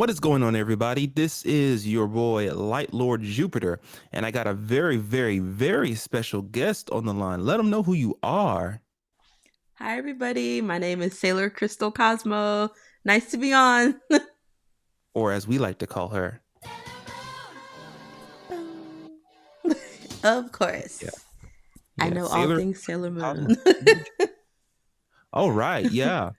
What is going on, everybody? This is your boy, Light Lord Jupiter, and I got a very, very, very special guest on the line. Let them know who you are, Hi, everybody. My name is Sailor Crystal Cosmo. Nice to be on. or as we like to call her. Of Yeah, course. I yeah, know all Sailor things Sailor Cosmos. Moon. All right, yeah.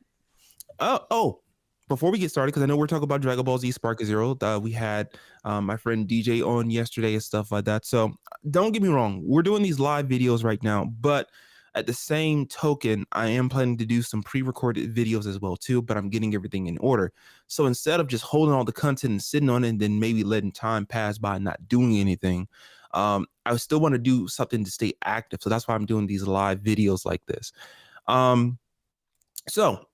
Oh, before we get started, because I know we're talking about Dragon Ball Z Spark Zero. We had my friend DJ on yesterday and stuff like that. So don't get me wrong, we're doing these live videos right now, but at the same token, I am planning to do some pre-recorded videos as well too. But I'm getting everything in order. So instead of just holding all the content and sitting on it, and then maybe letting time pass by and not doing anything, I still want to do something to stay active. So that's why I'm doing these live videos like this. Um, so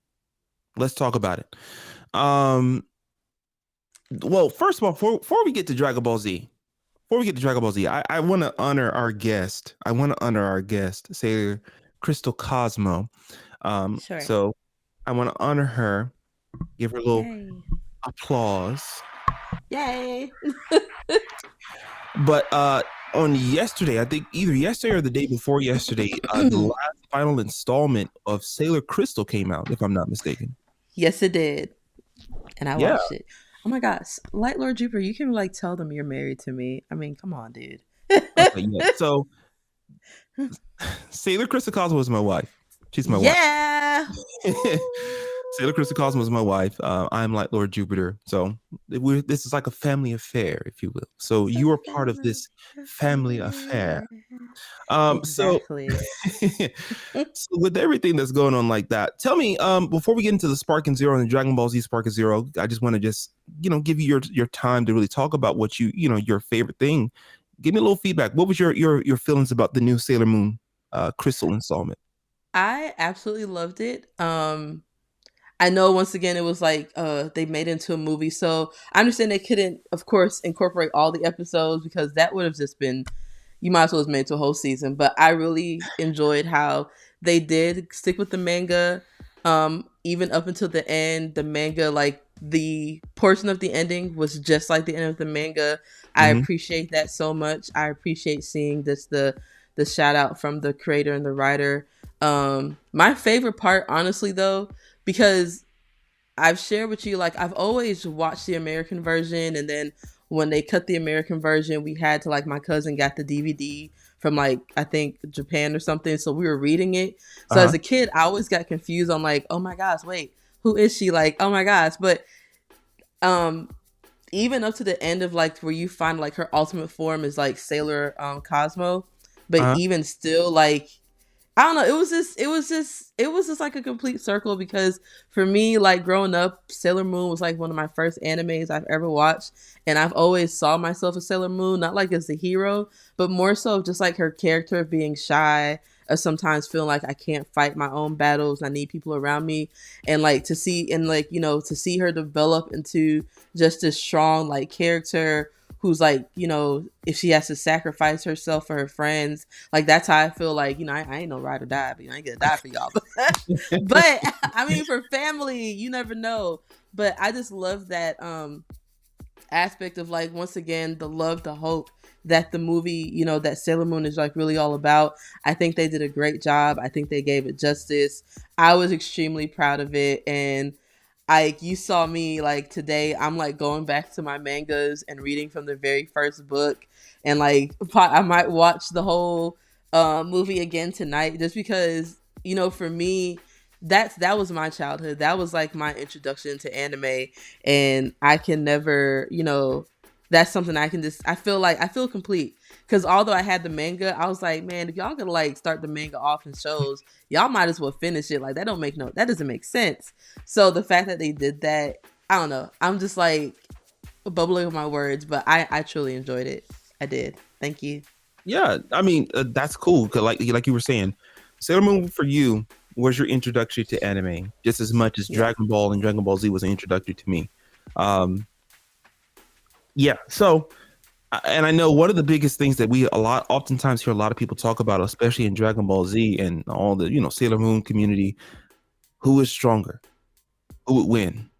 let's talk about it. Um, well, first of all, before we get to Dragon Ball Z, I want to honor our guest. I want to honor our guest, Sailor Crystal Cosmo. Sure. So I want to honor her, give her a little Yay. applause. Yay. But on yesterday, I think either yesterday or the day before yesterday, the last final installment of Sailor Crystal came out, if I'm not mistaken. Yes, it did. And I Yeah. watched it. Oh my gosh. Light Lord Jupiter, you can like tell them you're married to me. I mean, come on, dude. Okay. Yeah. So Sailor Crystal Cosmo is my wife. She's my wife. Yeah. Sailor Crystal Cosmo is my wife. I'm like Lord Jupiter. So this is like a family affair, if you will. So A you are part of family this family affair. affair. So, Exactly. so with everything that's going on like that, tell me, before we get into the Spark and Zero and the Dragon Ball Z Spark and Zero, I just want to give you your time to really talk about what your favorite thing. Give me a little feedback. What was your feelings about the new Sailor Moon Crystal installment? I absolutely loved it. I know once again it was like they made it into a movie, so I understand they couldn't, of course, incorporate all the episodes because that would have just been you might as well have made it to a whole season. But I really enjoyed how they did stick with the manga, even up until the end. The manga, like the portion of the ending, was just like the end of the manga. I Hmm. appreciate that so much. I appreciate seeing this the shout out from the creator and the writer. My favorite part, honestly, though, because I've shared with you, like I've always watched the American version, and then when they cut the American version, we had to like my cousin got the DVD from like I think Japan or something, so we were reading it. So as Uh-huh. a kid, I always got confused on like, oh my gosh, wait, who is she? Like, oh my gosh, but um, even up to the end of like where you find like her ultimate form is like Sailor Cosmo, but Uh-huh. even still like I don't know. It was just like a complete circle because for me, like growing up, Sailor Moon was like one of my first animes I've ever watched, and I've always saw myself as Sailor Moon, not like as the hero, but more so just like her character of being shy, or sometimes feeling like I can't fight my own battles. I need people around me, and like to see and like to see her develop into just this strong like character who's like if she has to sacrifice herself for her friends, like that's how I feel like I ain't no ride or die, but I ain't gonna die for y'all. But I mean, for family, you never know. But I just love that aspect of like once again the love, the hope that the movie, that Sailor Moon is like really all about. I think they did a great job. I think they gave it justice. I was extremely proud of it, and you saw me like today. I'm like going back to my mangas and reading from the very first book, and like I might watch the whole movie again tonight just because for me that was my childhood. That was like my introduction to anime, and I can never that's something I can just I feel complete because although I had the manga, I was like, man, if y'all gonna like start the manga off in shows, y'all might as well finish it. Like that doesn't make sense. So the fact that they did that, I don't know. I'm just like bubbling with my words, but I truly enjoyed it. I did. Thank you. Yeah, I mean, that's cool. 'Cause like you were saying, Sailor Moon for you was your introduction to anime, just as much as Yeah. Dragon Ball and Dragon Ball Z was an introductory to me. Um, yeah. So, and I know one of the biggest things that we oftentimes hear a lot of people talk about, especially in Dragon Ball Z and all the Sailor Moon community, who is stronger, who would win?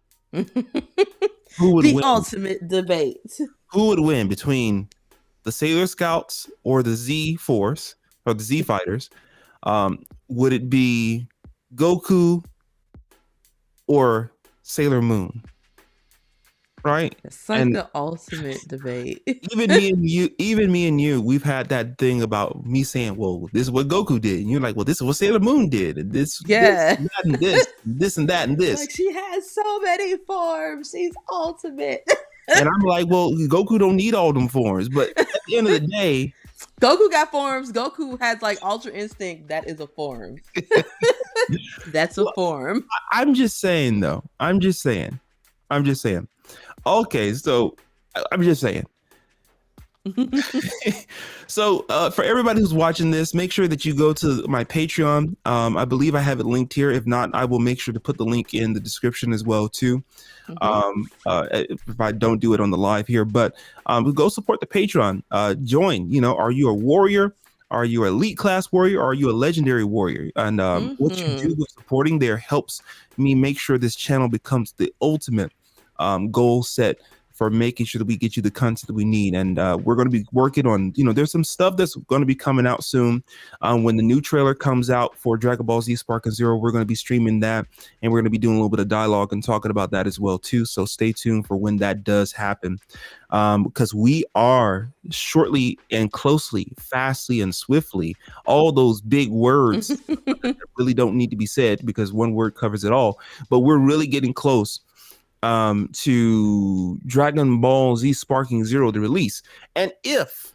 Who would The win? ultimate debate. Who would win between the Sailor Scouts or the Z Force or the Z Fighters? Would it be Goku or Sailor Moon? Right? It's like And the ultimate debate. even me and you, we've had that thing about me saying, well, this is what Goku did. And you're like, well, this is what Sailor Moon did. And this, Yeah. this, that, and this and that and this. Like, she has so many forms. She's ultimate. And I'm like, well, Goku don't need all them forms. But at the end of the day, Goku got forms. Goku has like Ultra Instinct. That is a form. That's a form. I'm just saying, though. I'm just saying. Okay, so I'm just saying. So for everybody who's watching this, make sure that you go to my Patreon. I believe I have it linked here. If not, I will make sure to put the link in the description as well too. If I don't do it on the live here, but go support the Patreon. Join. You know, are you a warrior? Are you an elite class warrior? Or are you a legendary warrior? And what you do with supporting there helps me make sure this channel becomes the ultimate goal set for making sure that we get you the content that we need. And we're going to be working on, you know, there's some stuff that's going to be coming out soon. When the new trailer comes out for Dragon Ball Z Sparking Zero, we're going to be streaming that, and we're going to be doing a little bit of dialogue and talking about that as well too. So stay tuned for when that does happen, because we are shortly and closely, fastly and swiftly, all those big words that really don't need to be said because one word covers it all, but we're really getting close to Dragon Ball Z Sparking Zero to release. And if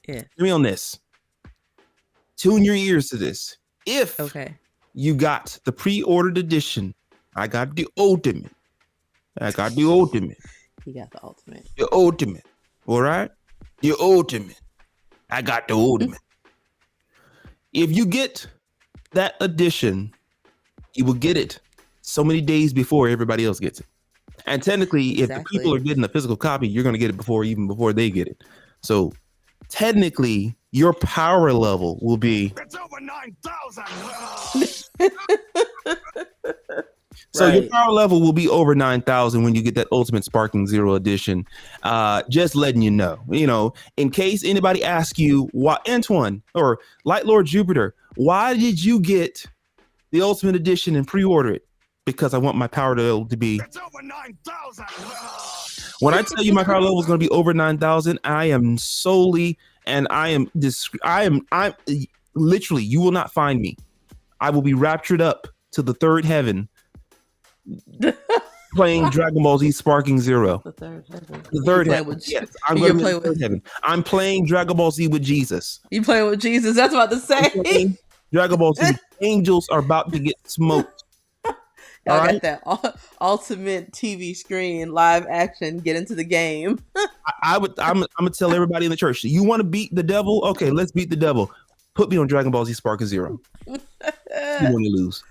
hear me on this, tune your ears to this, if you got the pre-ordered edition, I got the ultimate. You got the ultimate. The ultimate. All right, the ultimate. I got the ultimate. If you get that edition, you will get it so many days before everybody else gets it. And technically, if the people are getting a physical copy, you're going to get it even before they get it. So technically, your power level will be... It's over 9,000! So your power level will be over 9,000 when you get that Ultimate Sparking Zero edition. Just letting you know. You know, in case anybody asks you, why, Antoine or Light Lord Jupiter, why did you get the Ultimate Edition and pre-order it? Because I want my power level to be... It's over 9,000! When I tell you my power level is going to be over 9,000, I am solely, and I'm literally, you will not find me. I will be raptured up to the third heaven playing Dragon Ball Z Sparking Zero. The third heaven. Yes, I'm going to play with heaven. I'm playing Dragon Ball Z with Jesus. You playing with Jesus? That's what I was about to say. Dragon Ball Z. Angels are about to get smoked. Y'all got that ultimate TV screen live action. Get into the game. I'm gonna tell everybody in the church, you want to beat the devil? Okay, let's beat the devil. Put me on Dragon Ball Z Sparking Zero. You want to lose?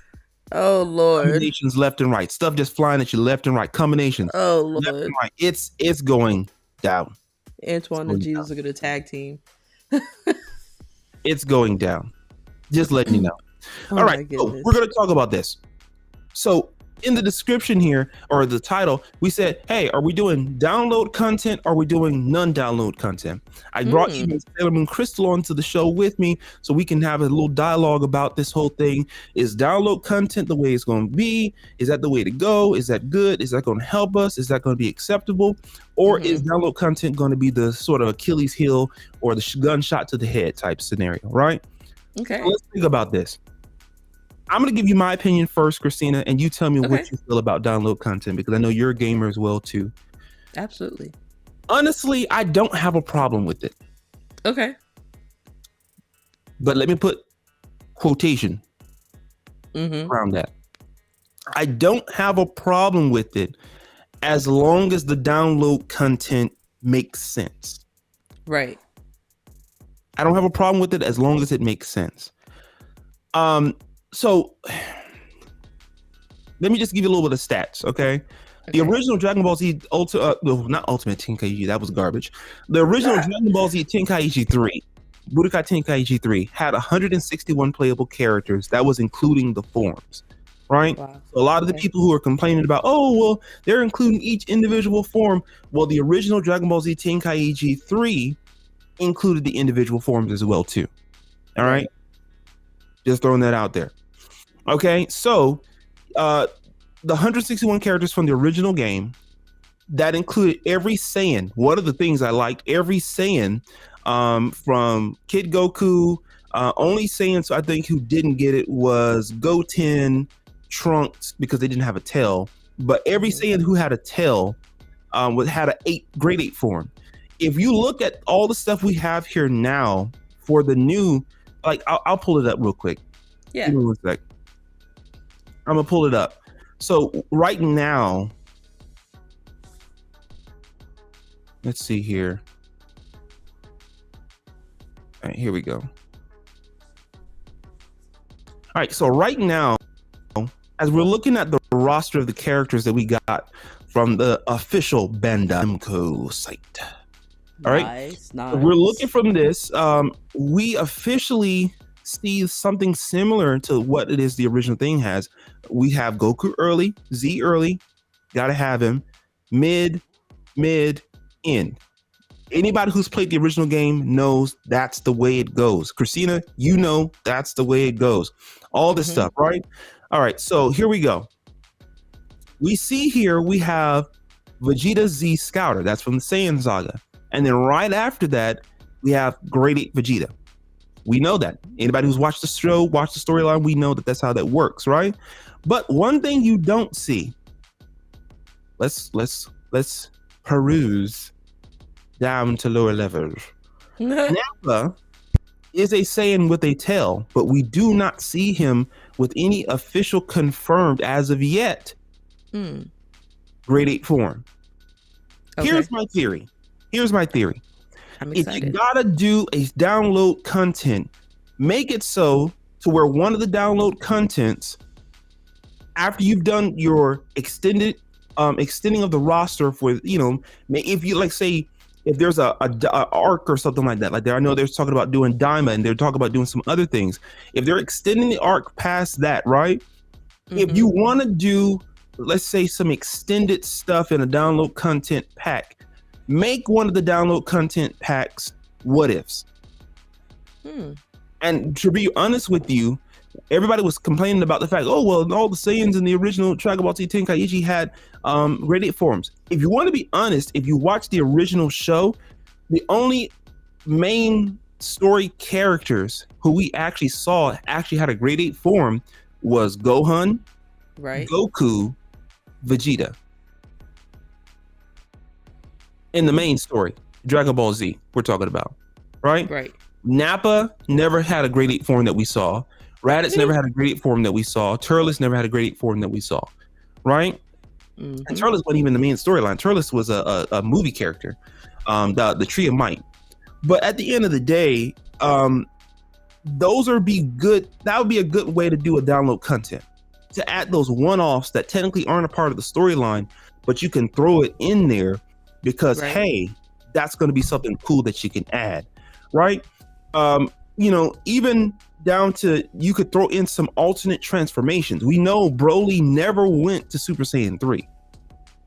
Oh Lord! Combinations left and right, stuff just flying at you left and right. Combinations. Oh Lord! Left and right. It's going down. Antoine and Jesus are gonna tag team. It's going down. Just letting you know. All right, so we're gonna talk about this. So in the description here, or the title, we said, hey, are we doing download content? Or are we doing non-download content? I brought even Sailor Moon Crystal onto the show with me so we can have a little dialogue about this whole thing. Is download content the way it's going to be? Is that the way to go? Is that good? Is that going to help us? Is that going to be acceptable? Or is download content going to be the sort of Achilles heel or the gunshot to the head type scenario, right? Okay. So let's think about this. I'm going to give you my opinion first, Christina, and you tell me what you feel about download content, because I know you're a gamer as well, too. Absolutely. Honestly, I don't have a problem with it. Okay. But let me put quotation around that. I don't have a problem with it as long as the download content makes sense. Right. I don't have a problem with it as long as it makes sense. So let me just give you a little bit of stats, okay? The original Dragon Ball Z not Ultimate Tenkaichi, that was garbage. The original Dragon Ball Z Tenkaichi 3, Budokai Tenkaichi 3, had 161 playable characters. That was including the forms. right? Wow. So a lot of the Okay. people who are complaining about, oh, well, they're including each individual form. Well, the original Dragon Ball Z Tenkaichi 3 included the individual forms as well, too. All right. Just throwing that out there. Okay. So the 161 characters from the original game, that included every Saiyan. One of the things I liked, every Saiyan from Kid Goku. Only Saiyans I think who didn't get it was Goten, Trunks, because they didn't have a tail. But every Saiyan who had a tail had a grade 8 form. If you look at all the stuff we have here now for the new, like I'll pull it up real quick. Yeah. Give me one sec. I'm gonna pull it up. So right now, let's see here. All right, here we go. All right, so right now, as we're looking at the roster of the characters that we got from the official Bandai Namco site. All right, Nice. we're looking from this. We officially see something similar to what it is the original thing has. We have Goku early, Z early, gotta have him, mid, end. Anybody who's played the original game knows that's the way it goes. Christina, you know that's the way it goes. All this stuff, right? All right, so here we go. We see here we have Vegeta Z Scouter. That's from the Saiyan Saga. And then right after that, we have Grade 8 Vegeta. We know that. Anybody who's watched the show, watched the storyline, we know that that's how that works, right? But one thing you don't see. Let's peruse down to lower levels. Nappa is a Saiyan with a tail, but we do not see him with any official confirmed as of yet grade 8 form. Okay. Here's my theory. I'm If excited. you gotta do a download content, make it so to where one of the download contents, after you've done your extending of the roster for, you know, if you like say if there's a arc or something like that, like there, I know they're talking about doing Daima and they're talking about doing some other things. If they're extending the arc past that, right? If you want to do, let's say, some extended stuff in a download content pack, make one of the download content packs what ifs. And to be honest with you, everybody was complaining about the fact, oh, well, all the Saiyans in the original Dragon Ball Z Tenkaichi had grade 8 forms. If you want to be honest, if you watch the original show, the only main story characters who we actually saw actually had a grade 8 form was Gohan, Right. Goku, Vegeta. In the main story, Dragon Ball Z, we're talking about, right? Right. Nappa never had a grade 8 form that we saw. Raditz never had a grade 8 form that we saw. Turles never had a grade 8 form that we saw, right? And Turles wasn't even the main storyline. Turles was a movie character, the Tree of Might. But at the end of the day, those are be good. That would be a good way to do a download content, to add those one-offs that technically aren't a part of the storyline, but you can throw it in there because hey, that's going to be something cool that you can add, right? You know, even down to you could throw in some alternate transformations. We know Broly never went to Super Saiyan 3.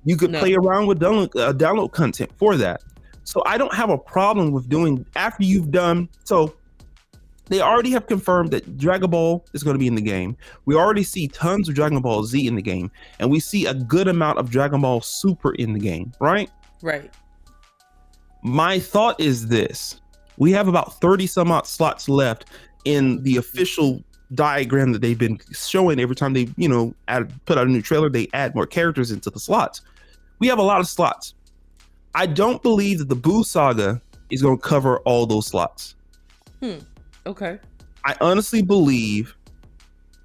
You could play around with download content for that. So I don't have a problem with doing after you've done. So they already have confirmed that Dragon Ball is going to be in the game. We already see tons of Dragon Ball Z in the game, and we see a good amount of Dragon Ball Super in the game, right? Right. My thought is this. We have about 30 some odd slots left in the official diagram that they've been showing every time they, you know, put out a new trailer, they add more characters into the slots. We have a lot of slots. I don't believe that the Buu Saga is going to cover all those slots. Okay. I honestly believe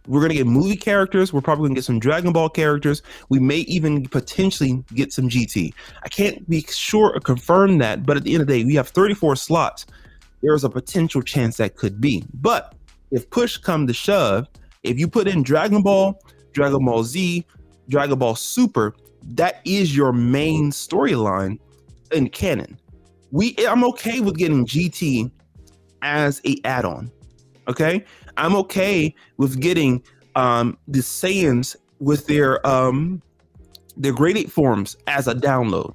we're going to get movie characters. We're probably going to get some Dragon Ball characters. We may even potentially get some GT. I can't be sure or confirm that, but at the end of the day, we have 34 slots. There's a potential chance that could be. But if push come to shove, if you put in Dragon Ball Z, Dragon Ball Super, that is your main storyline in canon. I'm okay with getting GT as a add-on. Okay, I'm okay with getting the Saiyans with their grade 8 forms as a download,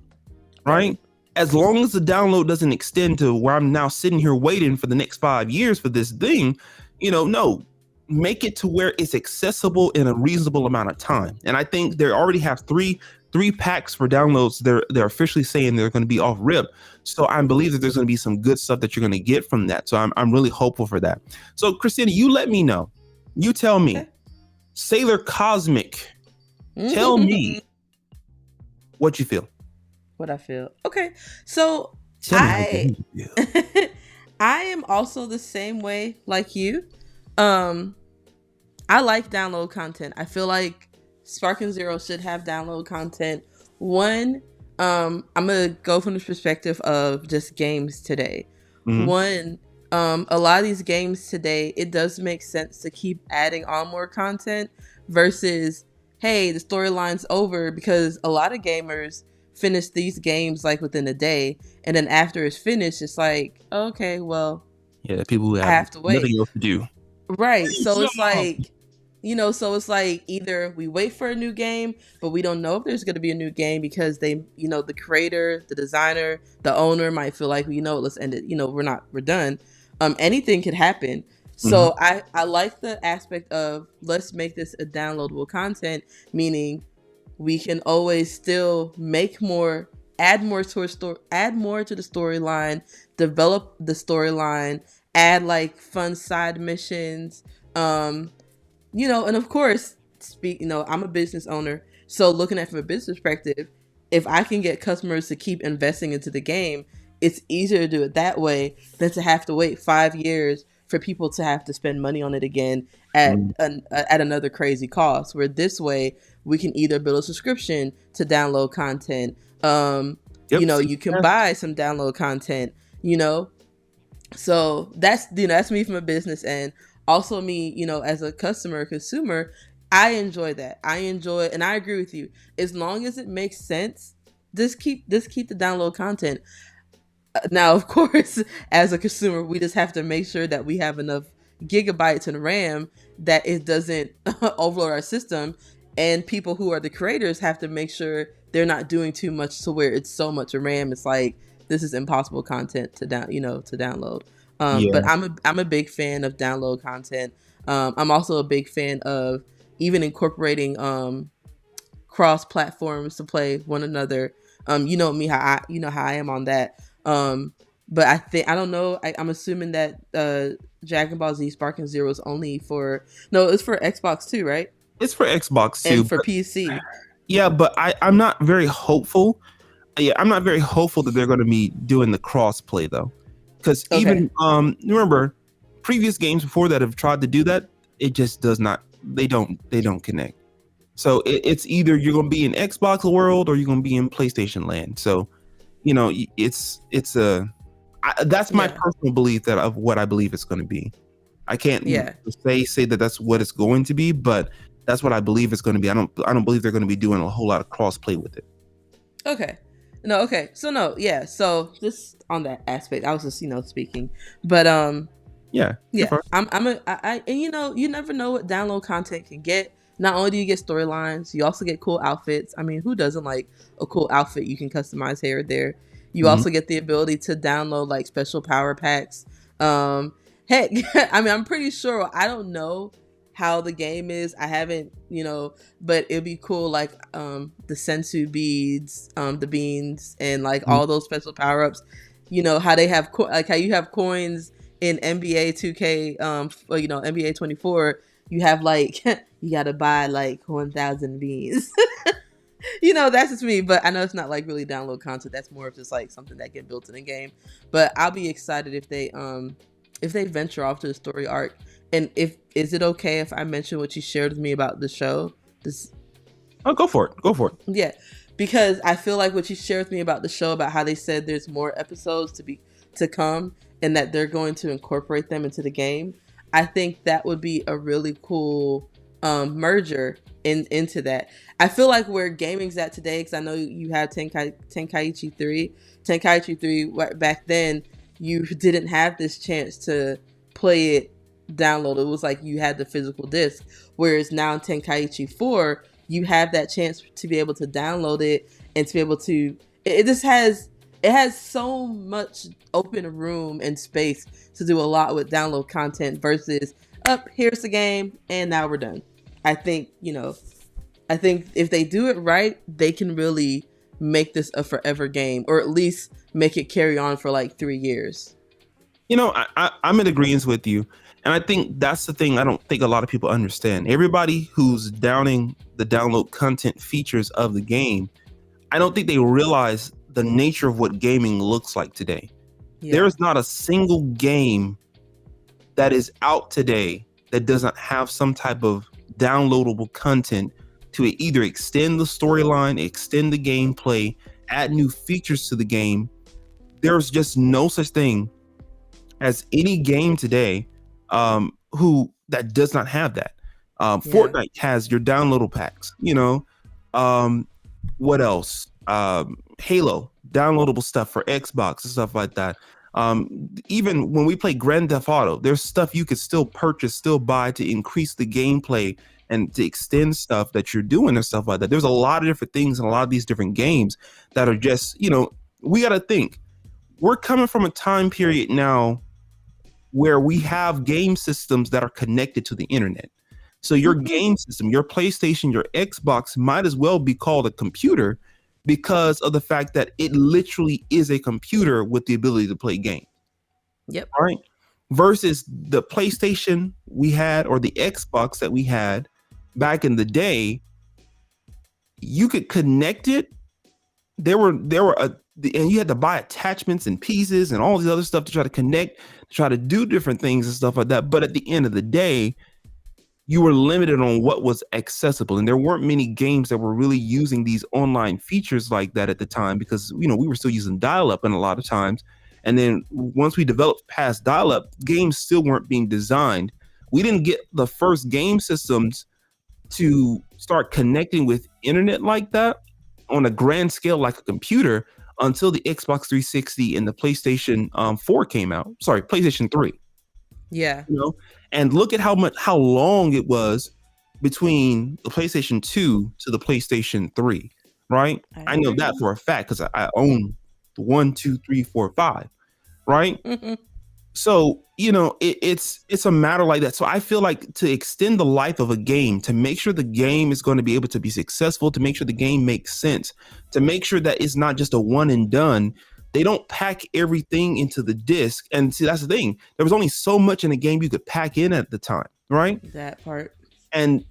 right? As long as the download doesn't extend to where I'm now sitting here waiting for the next 5 years for this thing, no, make it to where it's accessible in a reasonable amount of time. And I think they already have three packs for downloads. They're officially saying they're going to be off rip. So I believe that there's going to be some good stuff that you're going to get from that. So I'm really hopeful for that. So Christina, you let me know. You tell me, Sailor Cosmic, tell me what you feel. What I feel. Okay. So Tell me what you feel. I am also the same way like you. I like download content. I feel like Sparking Zero should have download content. One, I'm gonna go from the perspective of just games today. Mhm. One, a lot of these games today, it does make sense to keep adding on more content versus, hey, the storyline's over, because a lot of gamers finish these games like within a day, and then after it's finished, it's like, okay, well, Yeah, people who I have have to wait. nothing else to do. Right. So it's like, so it's like either we wait for a new game, but we don't know if there's going to be a new game because they, the creator, the designer, the owner might feel like, let's end it. We're done. Anything could happen. So I like the aspect of, let's make this a downloadable content, meaning we can always still make more, add more to the storyline, develop the storyline, add like fun side missions, and of course, I'm a business owner, so looking at it from a business perspective, if I can get customers to keep investing into the game, it's easier to do it that way than to have to wait 5 years for people to have to spend money on it again at another crazy cost. Where this way, we can either build a subscription to download content. You can buy some download content. So that's me from a business end. Also me, as a consumer, I enjoy that. And I agree with you. As long as it makes sense, just keep the download content. Now, of course, as a consumer, we just have to make sure that we have enough gigabytes and RAM that it doesn't overload our system. And people who are the creators have to make sure they're not doing too much to where it's so much RAM. It's like, this is impossible content to download. But I'm a big fan of download content. I'm also a big fan of even incorporating cross platforms to play one another. You know me, how I am on that. But I don't know. I'm assuming that Dragon Ball Z Sparking Zero is only it's for Xbox too, right? It's for Xbox too, and for PC. Yeah, but I'm not very hopeful. Yeah, I'm not very hopeful that they're going to be doing the cross play though, because even remember previous games before that have tried to do that, it just does not. They don't connect. So it's either you're going to be in Xbox world or you're going to be in PlayStation land. So that's my personal belief that of what I believe it's going to be. I can't say that that's what it's going to be, but that's what I believe it's going to be. I don't believe they're going to be doing a whole lot of cross play with it. Okay. No, okay. So no, yeah. So just on that aspect, I was just, speaking. But yeah. And you never know what download content can get. Not only do you get storylines, you also get cool outfits. I mean, who doesn't like a cool outfit you can customize here or there? You also get the ability to download like special power packs. Heck, I mean, I'm pretty sure, I don't know how the game is. I haven't, but it'd be cool, like the sensu beads, the beans, and like all those special power-ups. How they have how you have coins in NBA 2K, NBA 24. You have like you gotta buy like 1,000 beans. That's just me, but I know it's not like really download content. That's more of just like something that get built in a game. But I'll be excited if they venture off to the story arc. And is it okay if I mention what you shared with me about the show? Go for it. Yeah, because I feel like what you shared with me about the show, about how they said there's more episodes to come, and that they're going to incorporate them into the game. I think that would be a really cool merger into that. I feel like where gaming's at today, because I know you have Tenkaichi 3. Tenkaichi 3, back then, you didn't have this chance to play it download. It was like you had the physical disc. Whereas now in Tenkaichi 4, you have that chance to be able to download it and to be able to. It just has. It has so much open room and space to do a lot with download content versus up here's the game and now we're done. I think I think if they do it right, they can really make this a forever game, or at least make it carry on for like 3 years. I'm in agreement with you. And I think that's the thing I don't think a lot of people understand. Everybody who's downing the download content features of the game, I don't think they realize the nature of what gaming looks like today. Yeah. There's not a single game that is out today that doesn't have some type of downloadable content to either extend the storyline, extend the gameplay, add new features to the game. There's just no such thing as any game today who that does not have that. Fortnite has your downloadable packs, what else? Halo, downloadable stuff for Xbox and stuff like that. Even when we play Grand Theft Auto, there's stuff you could still purchase, still buy to increase the gameplay and to extend stuff that you're doing and stuff like that. There's a lot of different things in a lot of these different games that are just, we got to think. We're coming from a time period now where we have game systems that are connected to the internet. So your game system, your PlayStation, your Xbox might as well be called a computer because of the fact that it literally is a computer with the ability to play games. Yep. All right. Versus the PlayStation we had or the Xbox that we had back in the day, you could connect it. And you had to buy attachments and pieces and all these other stuff to try to connect, to try to do different things and stuff like that. But at the end of the day, you were limited on what was accessible. And there weren't many games that were really using these online features like that at the time because, we were still using dial-up in a lot of times. And then once we developed past dial-up, games still weren't being designed. We didn't get the first game systems to start connecting with internet like that on a grand scale like a computer until the Xbox 360 and the PlayStation 4 came out. Sorry, PlayStation 3. Yeah. And look at how long it was between the PlayStation 2 to the PlayStation 3, right? I know that for a fact because I own the 1, 2, 3, 4, 5, right? Mm-hmm. So, it's a matter like that. So I feel like to extend the life of a game, to make sure the game is going to be able to be successful, to make sure the game makes sense, to make sure that it's not just a one and done, they don't pack everything into the disc. And see, that's the thing. There was only so much in a game you could pack in at the time, right? That part. And,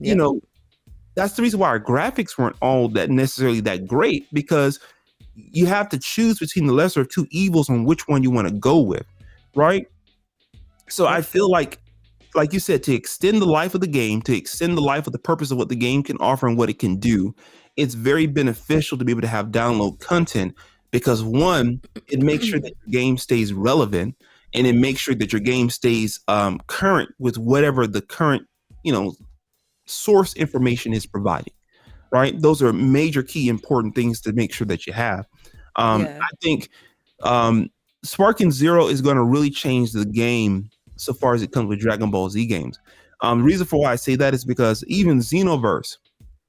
that's the reason why our graphics weren't all that necessarily that great, because you have to choose between the lesser of two evils on which one you want to go with, right? So I feel like you said, to extend the life of the game, to extend the life of the purpose of what the game can offer and what it can do, it's very beneficial to be able to have download content. Because one, it makes sure that your game stays relevant, and it makes sure that your game stays current with whatever the current, source information is providing, right? Those are major key important things to make sure that you have. I think Sparking Zero is going to really change the game so far as it comes with Dragon Ball Z games. The reason for why I say that is because even Xenoverse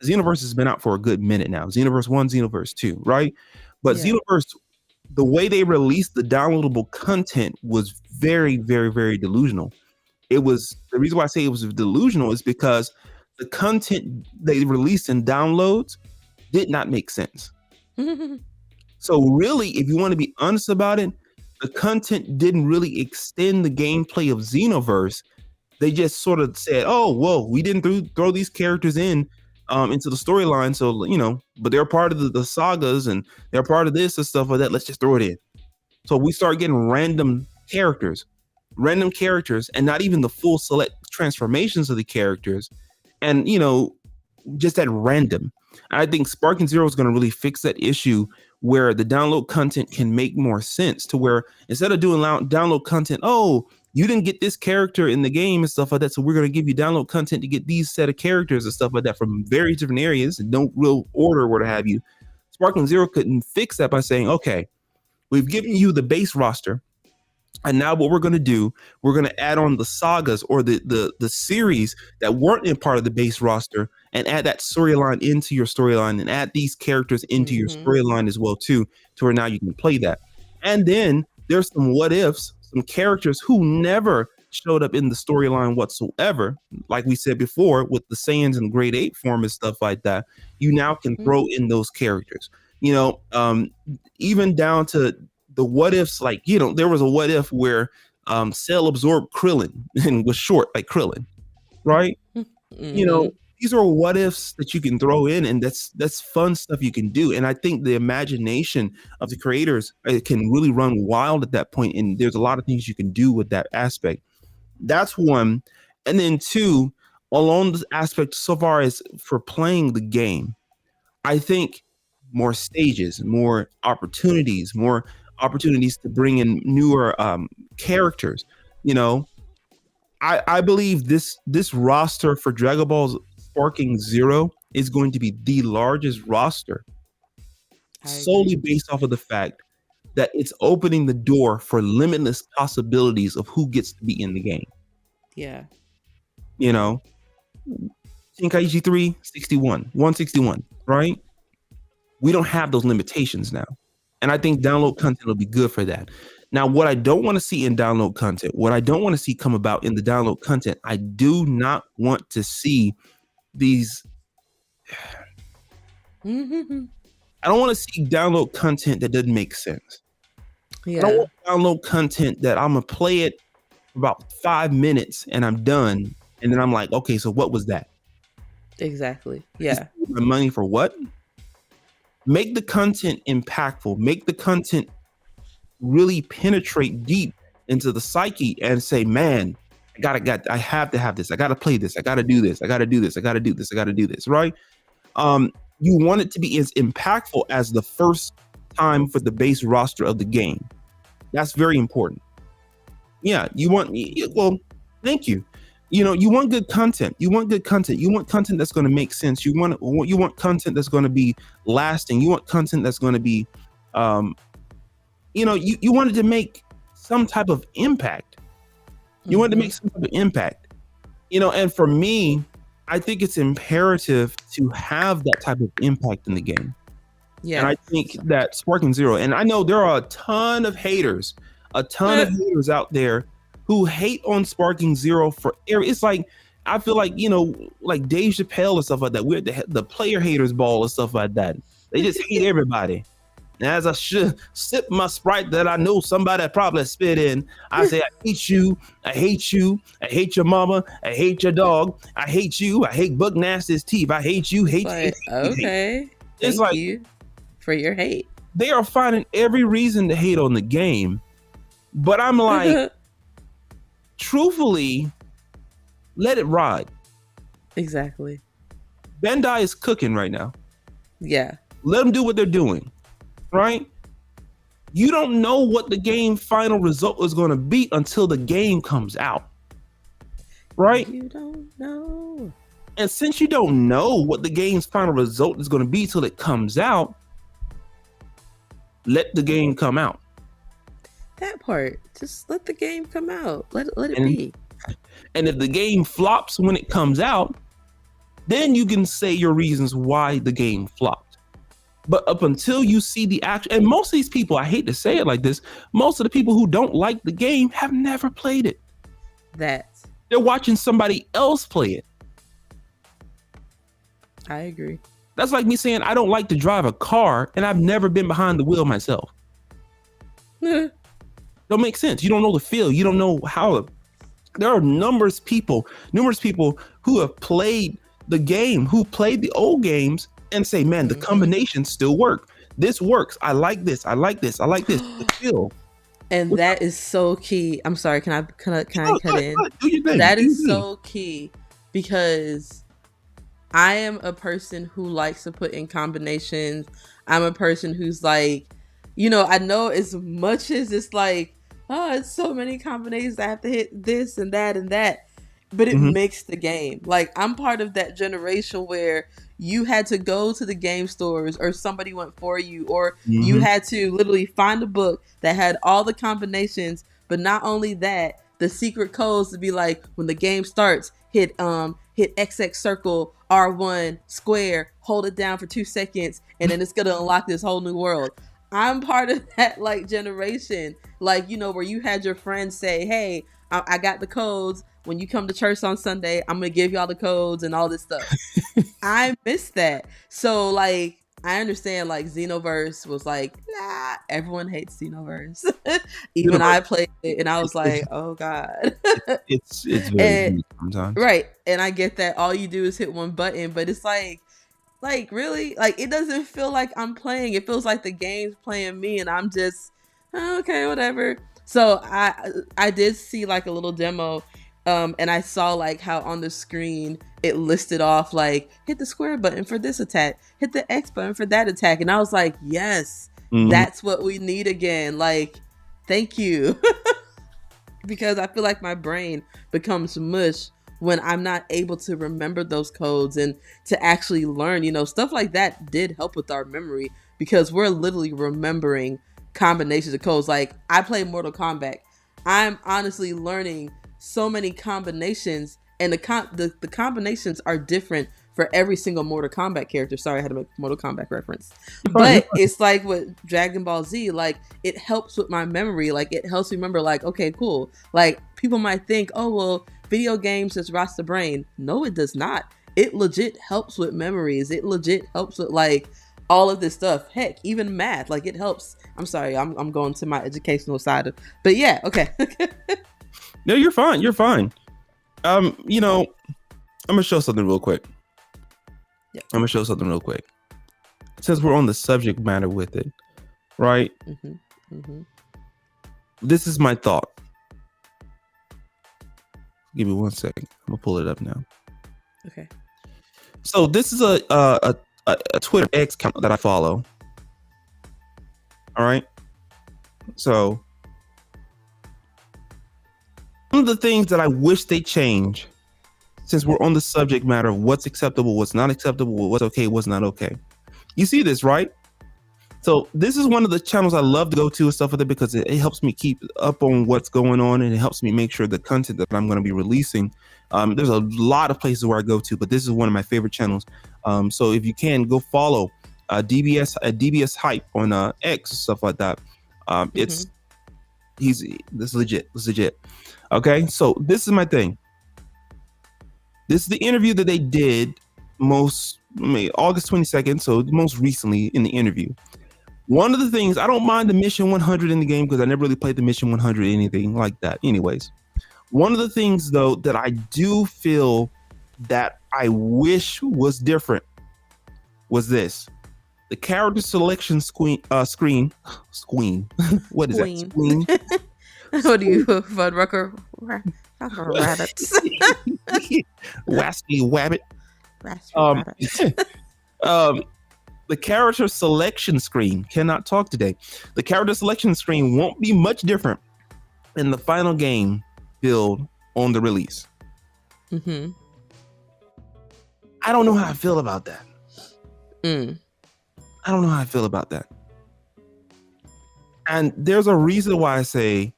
has been out for a good minute now. Xenoverse 1, Xenoverse 2, right? But Xenoverse, the way they released the downloadable content was very, very, very delusional. The reason why I say it was delusional is because the content they released in downloads did not make sense. So really, if you want to be honest about it, the content didn't really extend the gameplay of Xenoverse. They just sort of said, oh, whoa, we didn't throw these characters into the storyline. So, but they're part of the sagas and they're part of this and stuff like that. Let's just throw it in. So we start getting random characters and not even the full select transformations of the characters. And, just at random. I think Sparking Zero is going to really fix that issue where the download content can make more sense, to where instead of doing download content, oh, you didn't get this character in the game and stuff like that, so we're going to give you download content to get these set of characters and stuff like that from various different areas and no real order or what have you. Sparking Zero couldn't fix that by saying, okay, we've given you the base roster. And now what we're going to do, we're going to add on the sagas or the series that weren't in part of the base roster and add that storyline into your storyline and add these characters into your Mm-hmm. storyline as well too, to where now you can play that. And then there's some what ifs, some characters who never showed up in the storyline whatsoever. Like we said before, with the Saiyans and grade 8 form and stuff like that, you now can Mm-hmm. throw in those characters. You know, even down to the what ifs, like, you know, there was a what if where Cell absorbed Krillin and was short like Krillin, right? You Mm-hmm. know, these are what ifs that you can throw in, and that's fun stuff you can do. And I think the imagination of the creators, it can really run wild at that point, and there's a lot of things you can do with that aspect. That's one. And then two, along this aspect, so far as for playing the game, I think more stages, more opportunities to bring in newer characters. You know, I believe this roster for Dragon Ball's Sparking Zero is going to be the largest roster, I solely agree. based off of the fact that it's opening the door for limitless possibilities of who gets to be in the game. Yeah. You know, Tenkaichi 3, 61, 161, right? We don't have those limitations now. And I think download content will be good for that. Now, what I don't want to see in download content, what I don't want to see come about in the download content, I do not want to see these. Mm-hmm. I don't want to see download content that doesn't make sense. I don't Yeah. want download content that I'm going to play it for about 5 minutes and I'm done. And then I'm like, okay, so what was that? Exactly. Just Yeah. my money for what? Make the content impactful. Make the content really penetrate deep into the psyche and say, man, I have to have this. I got to play this. I got to do this. I got to do this. I got to do this. I got to do this. Right? You want it to be as impactful as the first time for the base roster of the game. That's very important. Yeah, you want, well, thank you. You know, you want good content. You want good content. You want content that's going to make sense. You want content that's going to be lasting. You want content that's going to be, um, you wanted to make some type of impact. You wanted to make some type of impact. And for me, I think it's imperative to have that type of impact in the game. Yeah. And I think that Sparking Zero, and I know there are a ton of haters out there who hate on Sparking Zero for it's like, I feel like, like Dave Chappelle and stuff like that. We're the player haters ball and stuff like that. They just hate everybody. And as I should sip my Sprite that I know somebody probably spit in, I say, I hate you. I hate you. I hate your mama. I hate your dog. I hate you. I hate Buck Nasty's teeth. I hate you. Hate you. Okay. It's Thank like, you for your hate. They are finding every reason to hate on the game. But I'm like, truthfully, let it ride. Exactly. Bandai is cooking right now. Yeah. Let them do what they're doing. Right? You don't know what the game final result is going to be until the game comes out. Right? You don't know. And since you don't know what the game's final result is going to be till it comes out, let the game come out. That part. Just let the game come out. Let it be. And if the game flops when it comes out, then you can say your reasons why the game flopped. But up until you see the action, and most of these people, I hate to say it like this, most of the people who don't like the game have never played it. They're watching somebody else play it. I agree. That's like me saying I don't like to drive a car and I've never been behind the wheel myself. Don't make sense. You don't know the feel. You don't know how. There are numerous people who have played the game, who played the old games, and say, man, the combinations still work. This works. I like this. I like this. I like this. The feel. And that is so key. I'm sorry. Can I cut in? Do your thing. That is so key because I am a person who likes to put in combinations. I'm a person who's like, I know as much as it's like, oh, it's so many combinations. I have to hit this and that and that. But it makes the game. Like, I'm part of that generation where you had to go to the game stores or somebody went for you, or you had to literally find a book that had all the combinations But not only that, the secret codes to be like when the game starts, hit XX circle R1 square, hold it down for 2 seconds, and then it's gonna unlock this whole new world. I'm part of that like generation, like, you know, where you had your friends say, hey, I got the codes. When you come to church on Sunday, I'm gonna give y'all the codes and all this stuff. I miss that. So like I understand like Xenoverse was like, nah, everyone hates Xenoverse. Even I played it and I was like, oh God. It's very deep sometimes. Right. And I get that all you do is hit one button, but it's like really, like it doesn't feel like I'm playing. It feels like the game's playing me and I'm just okay, whatever. So I did see like a little demo, and I saw like how on the screen it listed off like hit the square button for this attack, hit the X button for that attack, and I was like, yes, that's what we need again. Like, thank you. Because I feel like my brain becomes mush when I'm not able to remember those codes and to actually learn, you know, stuff like that did help with our memory because we're literally remembering combinations of codes. Like I play Mortal Kombat. I'm honestly learning so many combinations and the combinations are different for every single Mortal Kombat character. Sorry, I had to make Mortal Kombat reference. But it's like with Dragon Ball Z, like it helps with my memory. Like it helps me remember like, okay, cool. Like people might think, oh, well, video games just rots the brain. No, it does not. It legit helps with memories. It legit helps with like all of this stuff. Heck, even math. Like it helps. I'm sorry, I'm going to my educational side of, but yeah, okay. No, you're fine. You're fine. You know, I'm gonna show something real quick. Yep. I'm gonna show something real quick. Since we're on the subject matter with it, right? This is my thought. Give me 1 second. I'm gonna pull it up now. Okay. So this is a Twitter X account that I follow. All right. So one of the things that I wish they change, since we're on the subject matter of what's acceptable, what's not acceptable, what's okay, what's not okay. You see this, right? So this is one of the channels I love to go to and stuff like that because it helps me keep up on what's going on and it helps me make sure the content that I'm going to be releasing. There's a lot of places where I go to, but this is one of my favorite channels. So if you can go follow DBS Hype on X stuff like that. This is legit. This is legit. Okay, so this is my thing. This is the interview that they did August 22nd, so most recently in the interview. One of the things, I don't mind the Mission 100 in the game because I never really played the Mission 100 or anything like that. Anyways, one of the things though that I do feel that I wish was different was this. The character selection screen. What is that? Screen? What do you, Fuddrucker? Rabbits. Waspy Wabbit. The character selection screen cannot talk today. The character selection screen won't be much different in the final game build on the release. I don't know how I feel about that. I don't know how I feel about that. And there's a reason why I say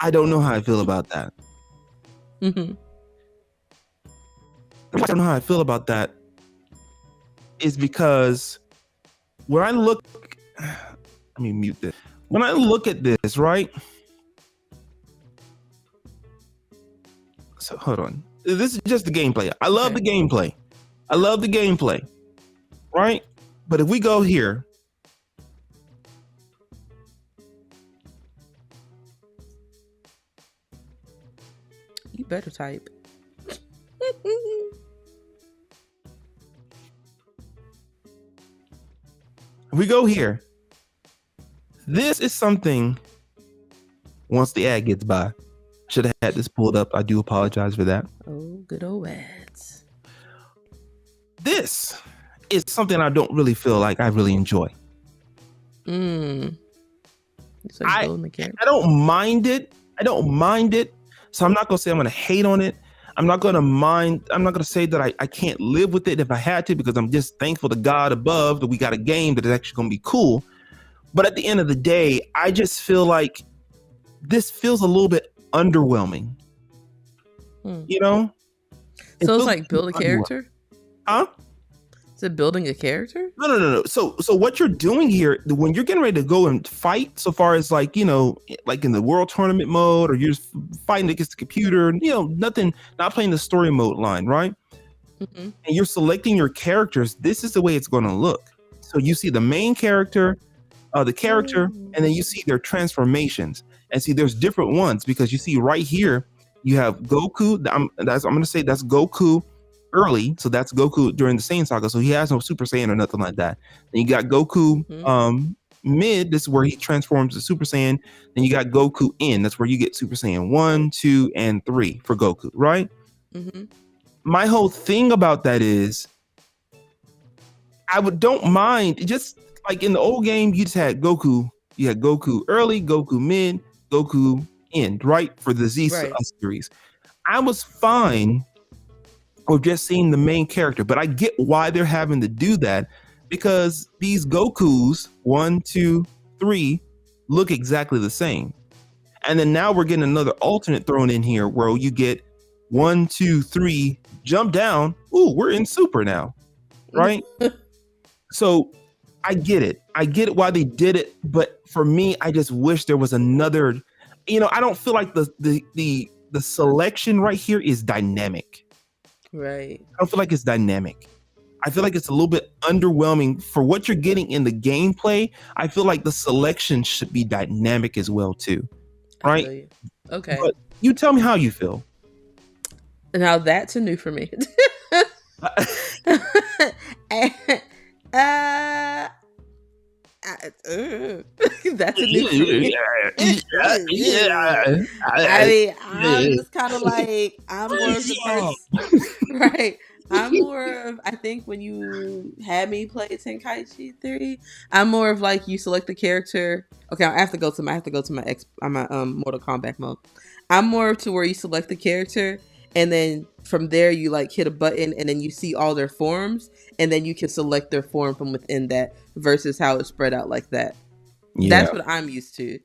I don't know how I feel about that. I don't know how I feel about that is because when I look, let me mute this. When I look at this, right? So hold on. This is just the gameplay. I love the gameplay. I love the gameplay, right? But if we go here, you better type. we go here. This is something. Once the ad gets by, should have had this pulled up. I do apologize for that. Oh, good old ads. This is something I don't really feel like I really enjoy. I don't mind it. I don't mind it. So I'm not gonna say I'm gonna hate on it. I'm not gonna say that I can't live with it if I had to, because I'm just thankful to God above that we got a game that is actually gonna be cool. But at the end of the day, I just feel like this feels a little bit underwhelming. You know? So it's like build a character? Huh? Is it building a character? No. So what you're doing here, when you're getting ready to go and fight, so far as like, you know, like in the world tournament mode, or you're just fighting against the computer, you know, nothing, not playing the story mode line, right? And you're selecting your characters. This is the way it's going to look. So you see the main character, and then you see their transformations. And see, there's different ones, because you see right here, you have Goku. I'm going to say that's Goku early, so that's Goku during the Saiyan saga, so he has no Super Saiyan or nothing like that. Then you got Goku mid, this is where he transforms to Super Saiyan. Then you got Goku in, that's where you get Super Saiyan 1, 2, and 3 for Goku, right? My whole thing about that is don't mind, just like in the old game, you just had Goku, you had Goku early, Goku mid, Goku end, right? For the Z series. I was fine or just seeing the main character, but I get why they're having to do that, because these Gokus 1, 2, 3 look exactly the same. And then now we're getting another alternate thrown in here where you get 1, 2, 3 jump down. Ooh, we're in Super now, right? So I get it why they did it, but for me, I just wish there was another. You know, I don't feel like the selection right here is dynamic. Right. I don't feel like it's dynamic. I feel like it's a little bit underwhelming for what you're getting in the gameplay. I feel like the selection should be dynamic as well too. Right? Okay. But you tell me how you feel. Now that's a new for me. That's a new for me. I mean, I'm just kind of like, I'm more of the person, right? I'm more of, I think when you had me play Tenkaichi 3, I'm more of like, you select the character. Okay, I have to go to my Mortal Kombat mode. I'm more to where you select the character, and then from there you like hit a button, and then you see all their forms, and then you can select their form from within that, versus how it's spread out like that. Yeah. That's what I'm used to.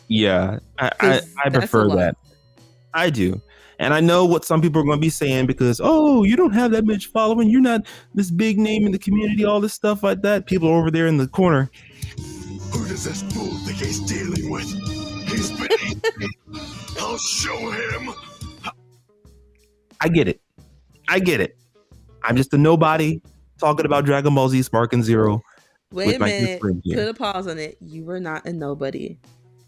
Yeah, I prefer that. I do. And I know what some people are going to be saying, because, oh, you don't have that much following. You're not this big name in the community, all this stuff like that. People are over there in the corner. Who does this fool think he's dealing with? He's beneath me. I'll show him. I get it. I'm just a nobody talking about Dragon Ball Z Sparking Zero. Wait a minute. Put a pause on it. You were not a nobody.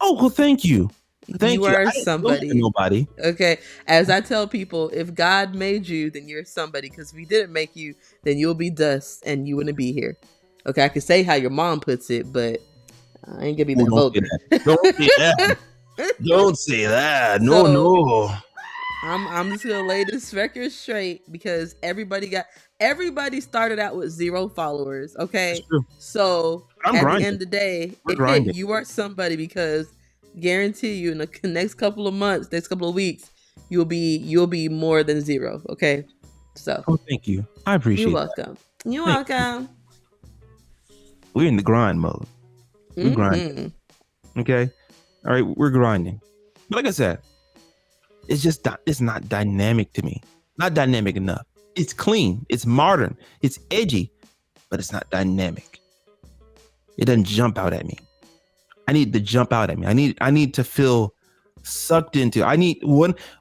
Oh, well, thank you. You are somebody. Nobody. Okay. As I tell people, if God made you, then you're somebody. Because if he didn't make you, then you'll be dust and you wouldn't be here. Okay, I can say how your mom puts it, but I ain't gonna be that vulgar. Don't say that. Don't say that. No. I'm just gonna lay this record straight, because everybody started out with 0 followers. Okay, so at the end of the day, you are somebody, because guarantee you in the next couple of months, next couple of weeks, you'll be more than 0. Okay, so thank you. I appreciate. You're welcome. You're welcome. We're in the grind mode. We're grinding. Okay, all right, we're grinding. But like I said, it's not dynamic to me. Not dynamic enough. It's clean. It's modern. It's edgy, but it's not dynamic. It doesn't jump out at me. I need to jump out at me. I need to feel sucked into.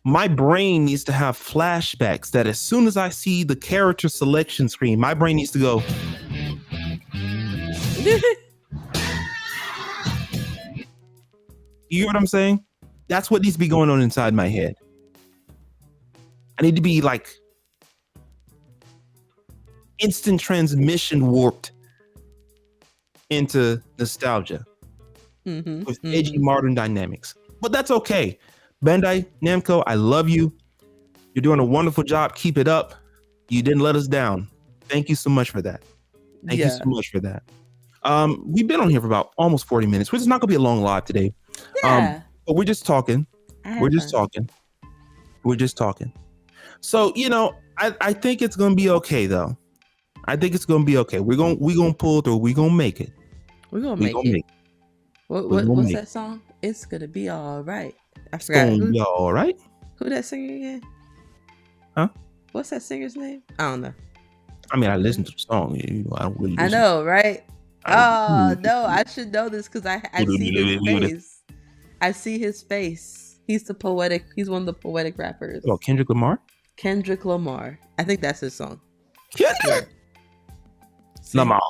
My brain needs to have flashbacks that as soon as I see the character selection screen, my brain needs to go. You hear what I'm saying? That's what needs to be going on inside my head. I need to be like instant transmission warped into nostalgia with edgy modern dynamics. But that's okay. Bandai Namco, I love you. You're doing a wonderful job. Keep it up. You didn't let us down. Thank you so much for that. Thank you so much for that. We've been on here for about almost 40 minutes. We're just not gonna be a long live today. But we're just talking. We're just talking. So, you know, I think it's gonna be okay though. I think it's gonna be okay. We're gonna pull through. We're gonna make it. We're gonna make it. What's that song? It's gonna be all right. I It's forgot gonna be all right. who that singer again. Huh? What's that singer's name? I don't know. I mean, I listened to the song. You know, I don't really. I know, right? I Oh no, I should know this because I see his face. I see his face. He's the poetic. He's one of the poetic rappers. Oh, Kendrick Lamar. Kendrick Lamar. I think that's his song. Kendrick See? Lamar.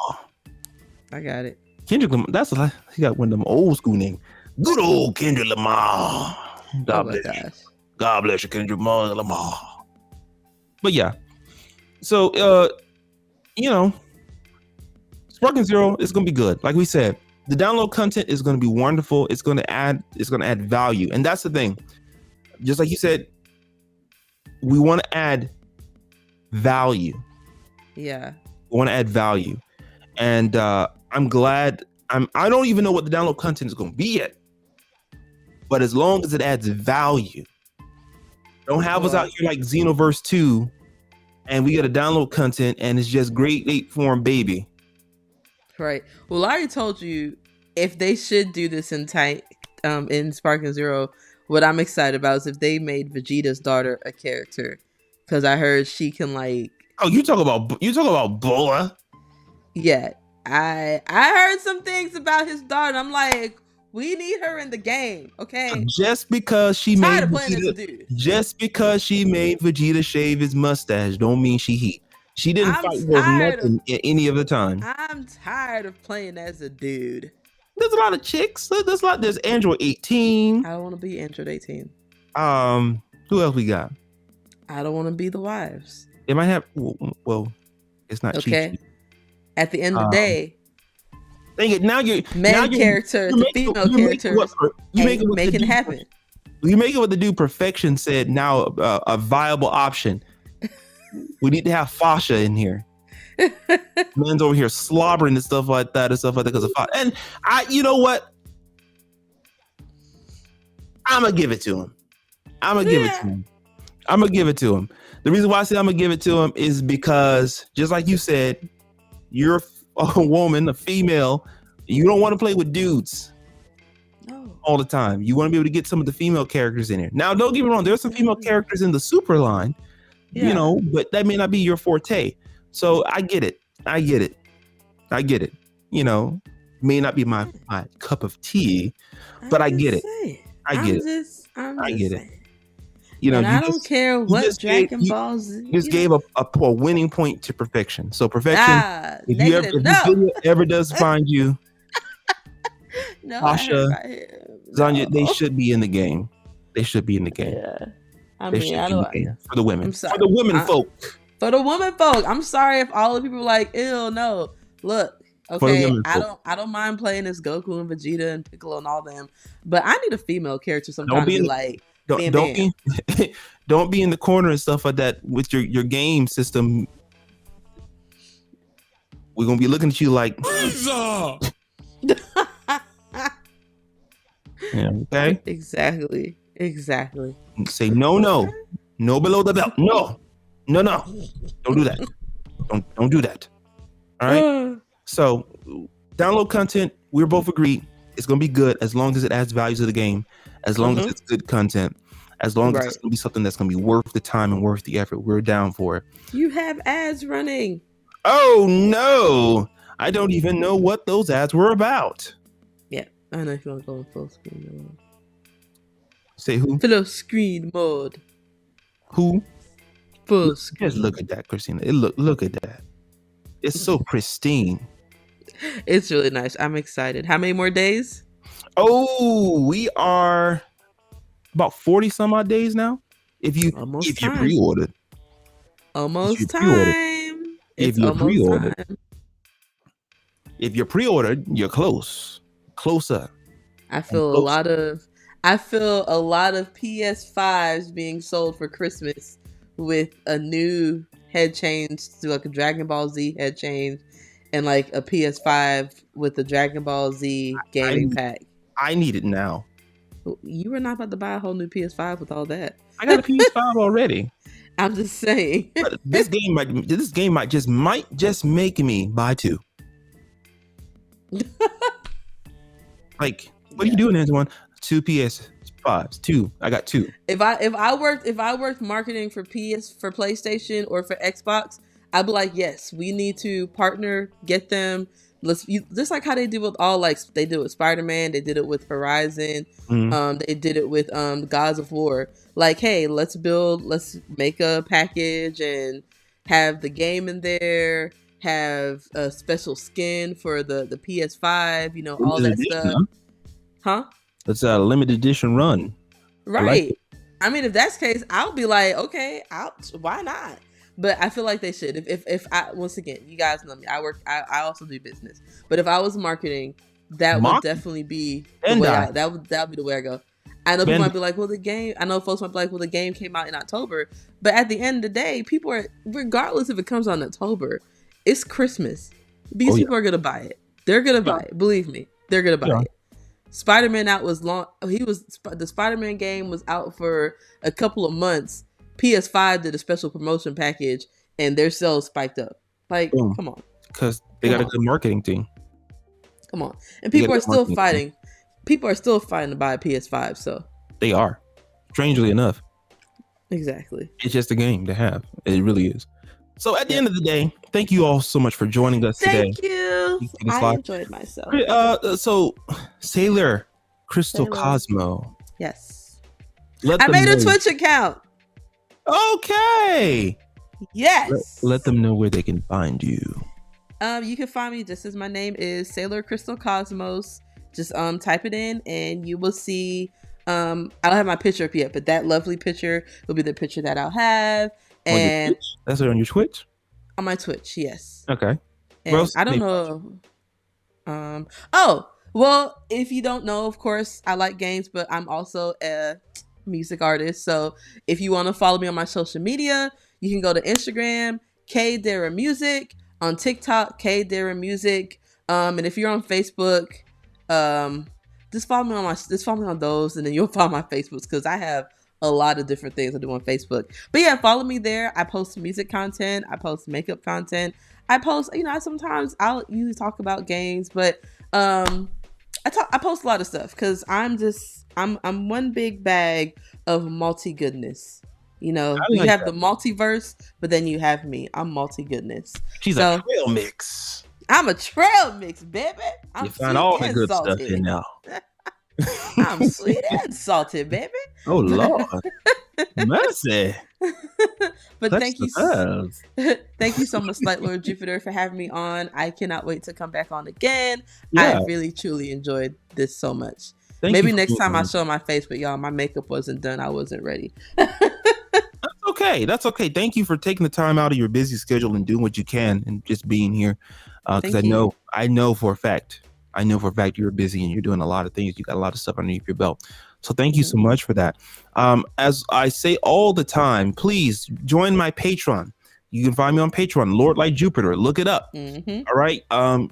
I got it. Kendrick Lamar. That's like he got one of them old school names. Good old Kendrick Lamar. Oh God my bless you. gosh. God bless you, Kendrick Lamar. But yeah, so you know, Sparking Zero is gonna be good. Like we said, the download content is gonna be wonderful. It's gonna add value, and that's the thing. Just like you said, we want to add value. Yeah. We want to add value, and I'm glad. I don't even know what the download content is gonna be yet, but as long as it adds value. Don't have us out here like Xenoverse 2 and we get a download content and it's just grade 8 form baby. Right. Well, I already told you if they should do this in Sparking Zero, what I'm excited about is if they made Vegeta's daughter a character. Because I heard she can like you talk about Bola. Yeah. I heard some things about his daughter. I'm like, we need her in the game, okay? Just because she Tired made of playing as a Vegeta, dude. just because she made Vegeta shave his mustache, don't mean she heat. She didn't I'm fight worth tired nothing at any of the time. I'm tired of playing as a dude. There's a lot of chicks. There's Android 18. I don't want to be Android 18. Who else we got? I don't want to be the wives. It might have. Well, it's not Okay. cheap. At the end of the day, dang it! Now you're character to female character. You make it happen. You make it what the dude Perfection said. Now a viable option. We need to have Fasha in here. Man's over here slobbering and stuff like that because of Fasha. And you know what? I'm gonna give it to him. I'm gonna give it to him. The reason why I say I'm gonna give it to him is because, just like you said, you're a woman, a female. You don't want to play with dudes all the time. You want to be able to get some of the female characters in here. Now, don't get me wrong. There's some female characters in the super line, you know, but that may not be your forte. So I get it. You know, may not be my cup of tea, but I get it. I get it. You know, I don't care what Dragon Ball Z. You just gave a winning point to Perfection. So Perfection, if Vegeta ever does find you, Fasha, Zanya, they should be in the game. Yeah. I mean, I don't for the women. For the women folk. For the women folk. I'm sorry if all the people were like, ew, no. Look, okay, I don't mind playing as Goku and Vegeta and Piccolo and all them, but I need a female character sometimes to be like. Don't be in the corner and stuff like that with your game system. We're gonna be looking at you like yeah, okay. Exactly. Say no below the belt. No. Don't do that. Don't do that. All right. So download content. We're both agreed it's gonna be good as long as it adds value to the game. As long as it's good content, as long as it's going to be something that's going to be worth the time and worth the effort, we're down for it. You have ads running. Oh, no. I don't even know what those ads were about. Yeah, I know if you want to go in full screen mode. Say who? Full screen mode. Who? Full screen. Just look at that, Christina. Look at that. It's so pristine. It's really nice. I'm excited. How many more days? Oh, we are about 40 some odd days now. If you pre-ordered. Almost time. If you pre-ordered. If you're pre-ordered, you're closer. I feel a lot of PS5s being sold for Christmas with a new head change to like a Dragon Ball Z head change and like a PS5 with the Dragon Ball Z gaming pack. I need it now. You were not about to buy a whole new PS5 with all that. I got a PS5 already. I'm just saying. But this game might just make me buy two. Like, what are you doing, Antoine? 2 PS5s. 2. I got 2. If I worked marketing for PlayStation or for Xbox, I'd be like, yes, we need to partner, get them. Just like how they do with all, like they did with Spider-Man, they did it with Horizon, they did it with Gods of War. Like, hey, let's make a package and have the game in there, have a special skin for the PS5, you know, all that stuff. Huh? It's a limited edition run. Right. I mean, if that's the case, I'll be like, okay, why not? But I feel like they should. If I, once again, you guys know me, I also do business. But if I was marketing, that would definitely be the way that would be the way I go. I know people might be like, well, I know folks might be like, well, the game came out in October. But at the end of the day, people are, regardless if it comes out in October, it's Christmas. These people are going to buy it. They're going to buy it. Believe me, they're going to buy it. Spider-Man the Spider-Man game was out for a couple of months. PS5 did a special promotion package and their sales spiked up. Like, come on. Because they got a good marketing team. Come on. And people are still fighting. People are still fighting to buy a PS5, so. They are. Strangely enough. Exactly. It's just a game to have. It really is. So at the end of the day, thank you all so much for joining us today. Thank you. I enjoyed myself. So Sailor Crystal Cosmo. Yes. I made a Twitch account. Okay. Yes. Let them know where they can find you. You can find me just as my name is Sailor Crystal Cosmos. Just type it in and you will see. I don't have my picture up yet, but that lovely picture will be the picture that I'll have. And that's it on your Twitch? On my Twitch, yes. Okay. And I don't know. Well, if you don't know, of course, I like games, but I'm also a music artist. So if you want to follow me on my social media, you can go to Instagram, KDara Music, on TikTok, KDara Music. And if you're on Facebook, just follow me on those, and then you'll find my Facebooks because I have a lot of different things I do on Facebook. But yeah, follow me there. I post music content. I post makeup content. I post, sometimes I'll usually talk about games, but I post a lot of stuff because I'm one big bag of multi goodness. You have the multiverse, but then you have me. I'm multi goodness. She's a trail mix. I'm a trail mix, baby. You find all the good stuff in now. I'm sweet and salty, baby. Oh Lord, mercy. But thank you so much, Light Lord Jupiter, for having me on. I cannot wait to come back on again. I really truly enjoyed this so much. Maybe next time I show my face, but y'all, my makeup wasn't done. I wasn't ready. That's okay. Thank you for taking the time out of your busy schedule and doing what you can and just being here. Because I know for a fact you're busy and you're doing a lot of things. You got a lot of stuff underneath your belt. So thank you so much for that. As I say all the time, please join my Patreon. You can find me on Patreon, Lord Light Jupiter. Look it up. All right.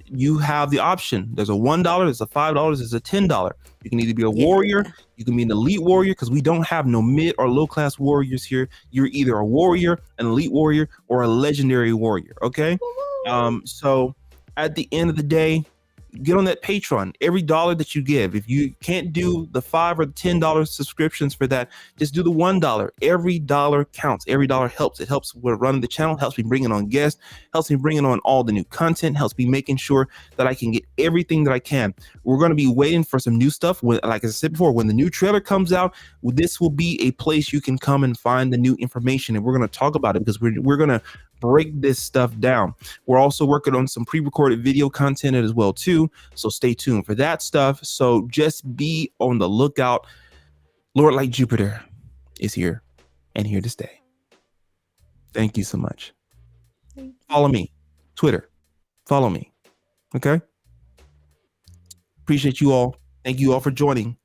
You have the option. There's a $1, there's a $5, there's a $10. You can either be a warrior, you can be an elite warrior, because we don't have no mid or low class warriors here. You're either a warrior, an elite warrior, or a legendary warrior. Okay. So at the end of the day, get on that Patreon. Every dollar that you give, if you can't do the $5 or the $10 subscriptions for that, just do the $1. Every dollar counts. Every dollar helps. It helps with running the channel, helps me bringing on guests, helps me bringing on all the new content, helps me making sure that I can get everything that I can. We're going to be waiting for some new stuff. Like I said before, when the new trailer comes out, this will be a place you can come and find the new information, and we're going to talk about it because we're going to break this stuff down. We're also working on some pre-recorded video content as well too, so stay tuned for that stuff. So just be on the lookout. Lord Light Jupiter is here and here to stay. Thank you so much. Follow me, Twitter. Follow me. Okay. Appreciate you all. Thank you all for joining